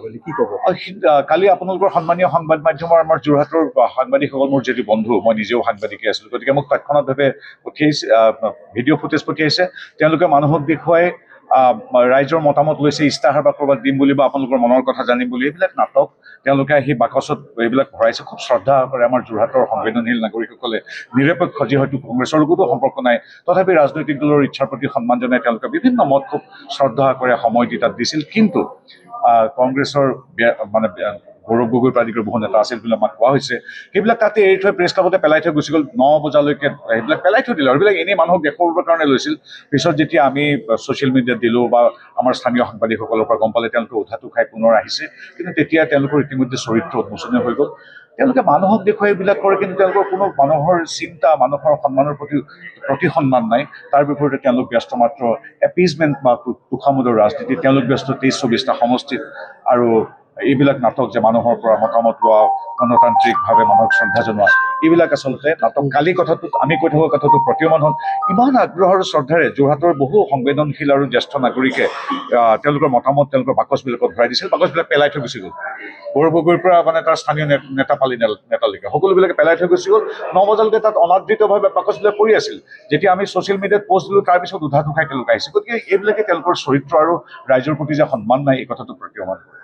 বুলি কি ক'ব? কালি আপোনালোকৰ সন্মানীয় সংবাদ মাধ্যমৰ আমাৰ যোৰহাটৰ সাংবাদিকসকল মোৰ যিটো বন্ধু, মই নিজেও সাংবাদিকে আছিলোঁ, গতিকে মোক তৎক্ষণাৎভাৱে পঠিয়াইছে, ভিডিঅ' ফুটেজ পঠিয়াইছে। তেওঁলোকে মানুহক দেখুৱাই ৰাইজৰ মতামত লৈছে, ইস্তাহাৰ বা ক'ৰবাত দিম বুলি বা আপোনালোকৰ মনৰ কথা জানিম বুলি। এইবিলাক নাটক তেওঁলোকে আহি বাকচত এইবিলাক ভৰাইছে। খুব শ্ৰদ্ধা কৰে আমাৰ যোৰহাটৰ সংবেদনশীল নাগৰিকসকলে, নিৰপেক্ষ, যি হয়তো কংগ্ৰেছৰ লগতো সম্পৰ্ক নাই, তথাপি ৰাজনৈতিক দলৰ ইচ্ছাৰ প্ৰতি সন্মান জনাই তেওঁলোকে বিভিন্ন মত খুব শ্ৰদ্ধা কৰে সময় দি তাত দিছিল। কিন্তু কংগ্ৰেছৰ মানে গৌৰৱ গগৈৰ আদি কৰি বহু নেতা আছিল বুলি আমাক কোৱা হৈছে, সেইবিলাক তাতে এৰি থৈ প্ৰেছ ক্লাবতে পেলাই থৈ গুচি গ'ল। 9 বজালৈকে সেইবিলাক পেলাই থৈ দিলে আৰু সেইবিলাক এনেই মানুহক দেখুৱাবৰ কাৰণে লৈছিল। পিছত যেতিয়া আমি ছ'চিয়েল মিডিয়াত দিলোঁ বা আমাৰ স্থানীয় সাংবাদিকসকলৰ পৰা গম পালে, তেওঁলোকে উঠাটো খাই পুনৰ আহিছে। কিন্তু তেতিয়া তেওঁলোকৰ ইতিমধ্যে চৰিত্ৰ উন্মোচনীয় হৈ গ'ল। তেওঁলোকে মানুহক দেখুৱাই এইবিলাক কৰে, কিন্তু তেওঁলোকৰ কোনো মানুহৰ চিন্তা, মানুহৰ সন্মানৰ প্ৰতি সন্মান নাই। তাৰ বিপৰীতে তেওঁলোক ব্যস্ত মাত্ৰ এপিজমেণ্ট বা তোষামোদৰ ৰাজনীতি। তেওঁলোক ব্যস্ত 23-24টা সমষ্টিত আৰু এইবিলাক নাটক যে মানুহৰ পৰা মতামত লোৱা, গণতান্ত্ৰিকভাৱে মানুহক শ্ৰদ্ধা জনোৱা, এইবিলাক আচলতে নাটক। কালি কথাটোত আমি কৈ থকা কথাটো প্ৰতীয়মান হ'ল। ইমান আগ্ৰহ আৰু শ্ৰদ্ধাৰে যোৰহাটৰ বহু সংবেদনশীল আৰু জ্যেষ্ঠ নাগৰিকে তেওঁলোকৰ মতামত তেওঁলোকৰ বাকচবিলাকত ভৰাই দিছিল, বাকচবিলাক পেলাই থৈ গুচি গ'ল। গৌৰৱ গগৈৰ পৰা মানে তাৰ স্থানীয় নেতালৈকে সকলোবিলাকে পেলাই থৈ গুচি গ'ল। 9 বজালৈকে তাত অনাদৃতভাৱে বাকচবিলাক পৰি আছিল। যেতিয়া আমি ছ'চিয়েল মিডিয়াত পষ্ট দিলোঁ, তাৰপিছত উধাটো খাই তেওঁলোক আহিছে। গতিকে এইবিলাকে তেওঁলোকৰ চৰিত্ৰ আৰু ৰাইজৰ প্ৰতি যে সন্মান নাই, এই কথাটো প্ৰতীয়মান কৰে।